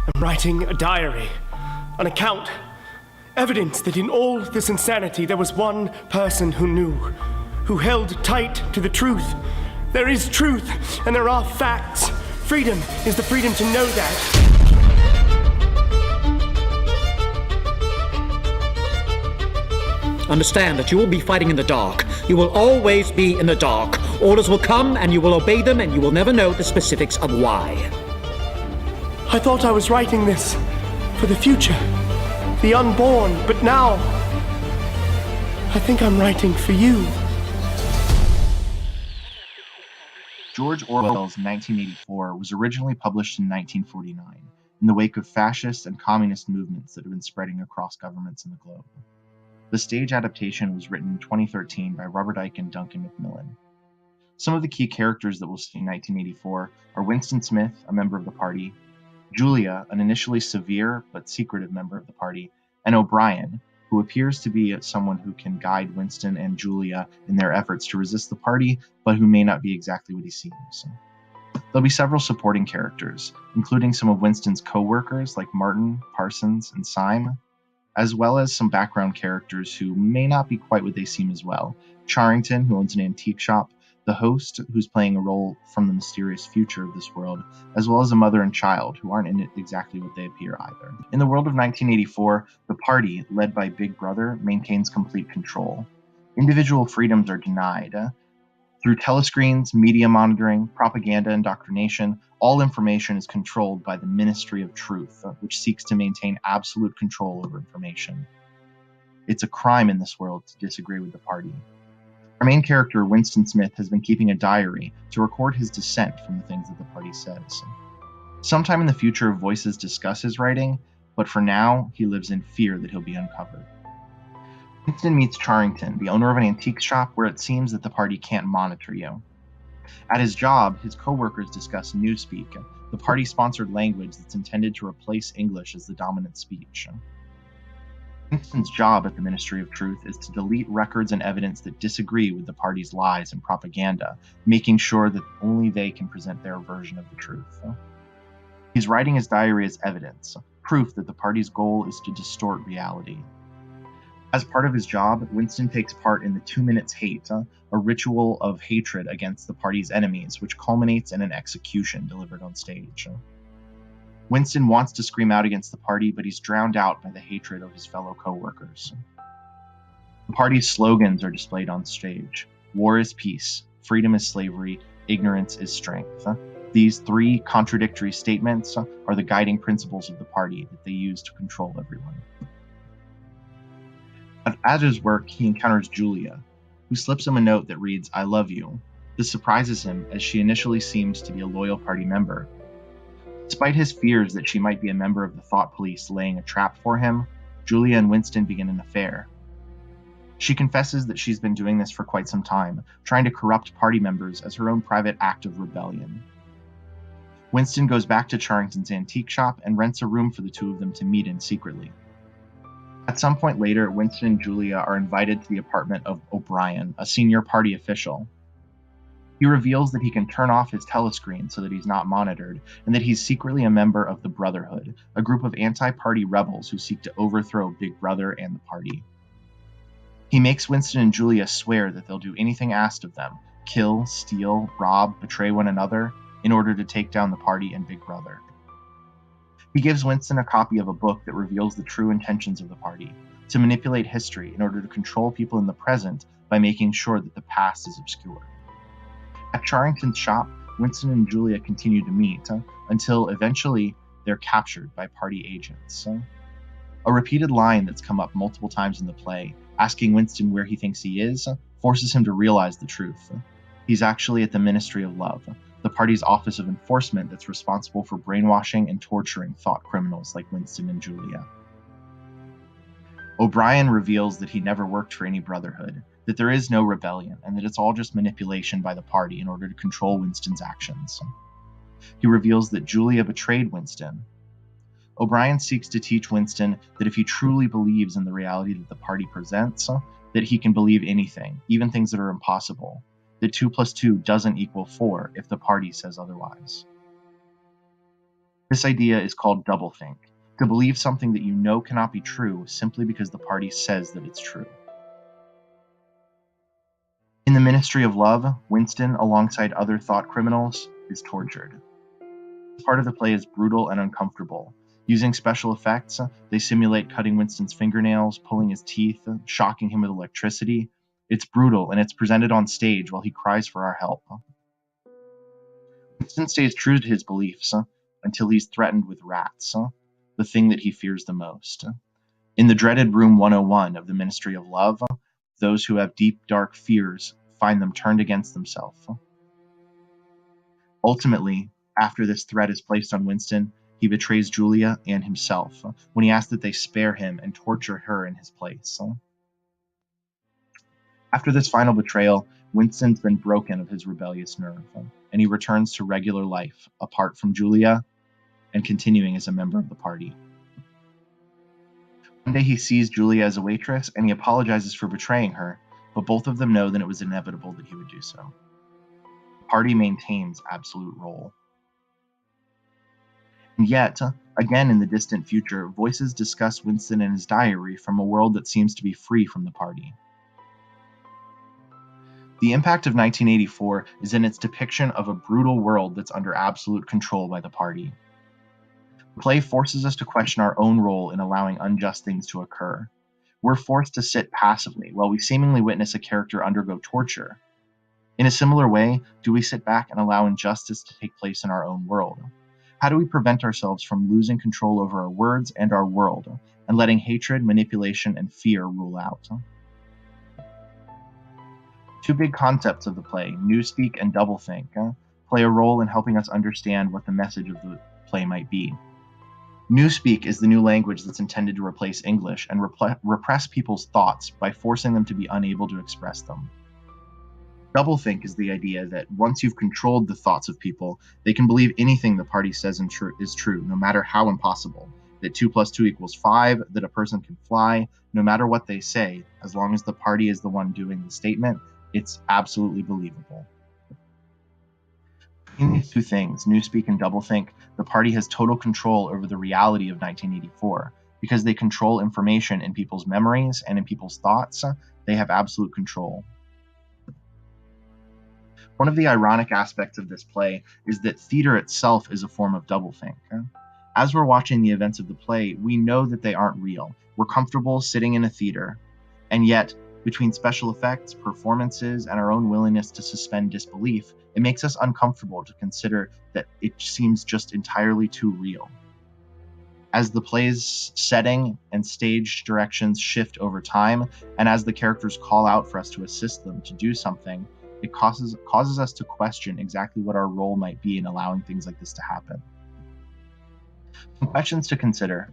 I'm writing a diary, an account, evidence that in all this insanity there was one person who knew, who held tight to the truth. There is truth, and there are facts. Freedom is the freedom to know that. Understand that you will be fighting in the dark. You will always be in the dark. Orders will come and you will obey them, and you will never know the specifics of why. I thought I was writing this for the future, the unborn, but now I think I'm writing for you. George Orwell's 1984 was originally published in 1949 in the wake of fascist and communist movements that have been spreading across governments in the globe. The stage adaptation was written in 2013 by Robert Icke and Duncan Macmillan. Some of the key characters that we'll see in 1984 are Winston Smith, a member of the party, Julia, an initially severe but secretive member of the party, and O'Brien, who appears to be someone who can guide Winston and Julia in their efforts to resist the party, but who may not be exactly what he seems. There'll be several supporting characters, including some of Winston's co-workers like Martin, Parsons, and Syme, as well as some background characters who may not be quite what they seem as well. Charrington, who owns an antique shop, the host, who's playing a role from the mysterious future of this world, as well as a mother and child, who aren't in it exactly what they appear either. In the world of 1984, the party, led by Big Brother, maintains complete control. Individual freedoms are denied. Through telescreens, media monitoring, propaganda, indoctrination, all information is controlled by the Ministry of Truth, which seeks to maintain absolute control over information. It's a crime in this world to disagree with the party. Our main character, Winston Smith, has been keeping a diary to record his dissent from the things that the party says. Sometime in the future, voices discuss his writing, but for now, he lives in fear that he'll be uncovered. Winston meets Charrington, the owner of an antique shop where it seems that the party can't monitor you. At his job, his co-workers discuss Newspeak, the party-sponsored language that's intended to replace English as the dominant speech. Winston's job at the Ministry of Truth is to delete records and evidence that disagree with the party's lies and propaganda, making sure that only they can present their version of the truth. He's writing his diary as evidence, proof that the party's goal is to distort reality. As part of his job, Winston takes part in the 2 Minutes Hate, a ritual of hatred against the party's enemies, which culminates in an execution delivered on stage. Winston wants to scream out against the party, but he's drowned out by the hatred of his fellow co-workers. The party's slogans are displayed on stage. War is peace, freedom is slavery, ignorance is strength. These three contradictory statements are the guiding principles of the party that they use to control everyone. At his work, he encounters Julia, who slips him a note that reads, "I love you." This surprises him, as she initially seems to be a loyal party member. Despite his fears that she might be a member of the thought police laying a trap for him, Julia and Winston begin an affair. She confesses that she's been doing this for quite some time, trying to corrupt party members as her own private act of rebellion. Winston goes back to Charrington's antique shop and rents a room for the two of them to meet in secretly. At some point later, Winston and Julia are invited to the apartment of O'Brien, a senior party official. He reveals that he can turn off his telescreen so that he's not monitored, and that he's secretly a member of the Brotherhood, a group of anti-party rebels who seek to overthrow Big Brother and the party. He makes Winston and Julia swear that they'll do anything asked of them, kill, steal, rob, betray one another, in order to take down the party and Big Brother. He gives Winston a copy of a book that reveals the true intentions of the party, to manipulate history in order to control people in the present by making sure that the past is obscured. At Charrington's shop, Winston and Julia continue to meet, until eventually they're captured by party agents. A repeated line that's come up multiple times in the play, asking Winston where he thinks he is, forces him to realize the truth. He's actually at the Ministry of Love, the party's office of enforcement that's responsible for brainwashing and torturing thought criminals like Winston and Julia. O'Brien reveals that he never worked for any brotherhood, that there is no rebellion, and that it's all just manipulation by the party in order to control Winston's actions. He reveals that Julia betrayed Winston. O'Brien seeks to teach Winston that if he truly believes in the reality that the party presents, that he can believe anything, even things that are impossible, that 2 + 2 doesn't equal 4 if the party says otherwise. This idea is called doublethink, to believe something that you know cannot be true simply because the party says that it's true. In the Ministry of Love, Winston, alongside other thought criminals, is tortured. This part of the play is brutal and uncomfortable. Using special effects, they simulate cutting Winston's fingernails, pulling his teeth, shocking him with electricity. It's brutal, and it's presented on stage while he cries for our help. Winston stays true to his beliefs until he's threatened with rats, the thing that he fears the most. In the dreaded Room 101 of the Ministry of Love, those who have deep, dark fears find them turned against themselves. Ultimately, after this threat is placed on Winston, he betrays Julia and himself when he asks that they spare him and torture her in his place. After this final betrayal, Winston's been broken of his rebellious nerve, and he returns to regular life, apart from Julia, and continuing as a member of the party. One day he sees Julia as a waitress, and he apologizes for betraying her, but both of them know that it was inevitable that he would do so. The party maintains absolute rule. And yet, again in the distant future, voices discuss Winston and his diary from a world that seems to be free from the party. The impact of 1984 is in its depiction of a brutal world that's under absolute control by the party. The play forces us to question our own role in allowing unjust things to occur. We're forced to sit passively while we seemingly witness a character undergo torture. In a similar way, do we sit back and allow injustice to take place in our own world? How do we prevent ourselves from losing control over our words and our world, and letting hatred, manipulation, and fear rule out? Two big concepts of the play, newspeak and doublethink, play a role in helping us understand what the message of the play might be. Newspeak is the new language that's intended to replace English and repress people's thoughts by forcing them to be unable to express them. Doublethink is the idea that once you've controlled the thoughts of people, they can believe anything the party says is true, no matter how impossible. That 2 + 2 = 5, that a person can fly, no matter what they say, as long as the party is the one doing the statement, it's absolutely believable. In these two things, newspeak and doublethink, the party has total control over the reality of 1984. Because they control information in people's memories and in people's thoughts, they have absolute control. One of the ironic aspects of this play is that theater itself is a form of doublethink. As we're watching the events of the play, we know that they aren't real. We're comfortable sitting in a theater, and yet, between special effects, performances, and our own willingness to suspend disbelief, it makes us uncomfortable to consider that it seems just entirely too real. As the play's setting and stage directions shift over time, and as the characters call out for us to assist them to do something, it causes us to question exactly what our role might be in allowing things like this to happen. Some questions to consider.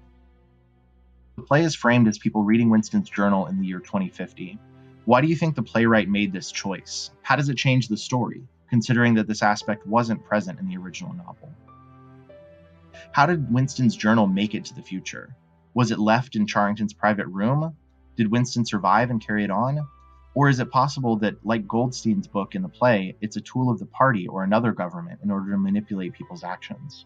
The play is framed as people reading Winston's journal in the year 2050. Why do you think the playwright made this choice? How does it change the story, considering that this aspect wasn't present in the original novel? How did Winston's journal make it to the future? Was it left in Charrington's private room? Did Winston survive and carry it on? Or is it possible that, like Goldstein's book in the play, it's a tool of the party or another government in order to manipulate people's actions?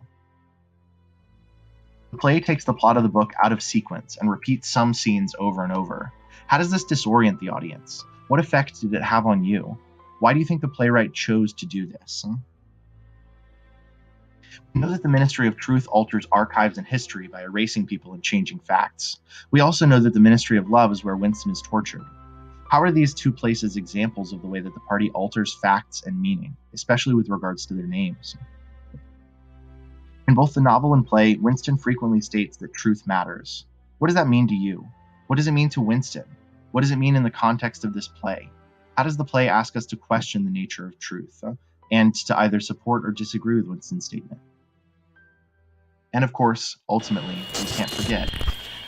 The play takes the plot of the book out of sequence and repeats some scenes over and over. How does this disorient the audience? What effect did it have on you? Why do you think the playwright chose to do this? We know that the Ministry of Truth alters archives and history by erasing people and changing facts. We also know that the Ministry of Love is where Winston is tortured. How are these two places examples of the way that the party alters facts and meaning, especially with regards to their names? In both the novel and play, Winston frequently states that truth matters. What does that mean to you? What does it mean to Winston? What does it mean in the context of this play? How does the play ask us to question the nature of truth, and to either support or disagree with Winston's statement? And of course, ultimately, we can't forget.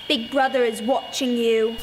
Big Brother is watching you.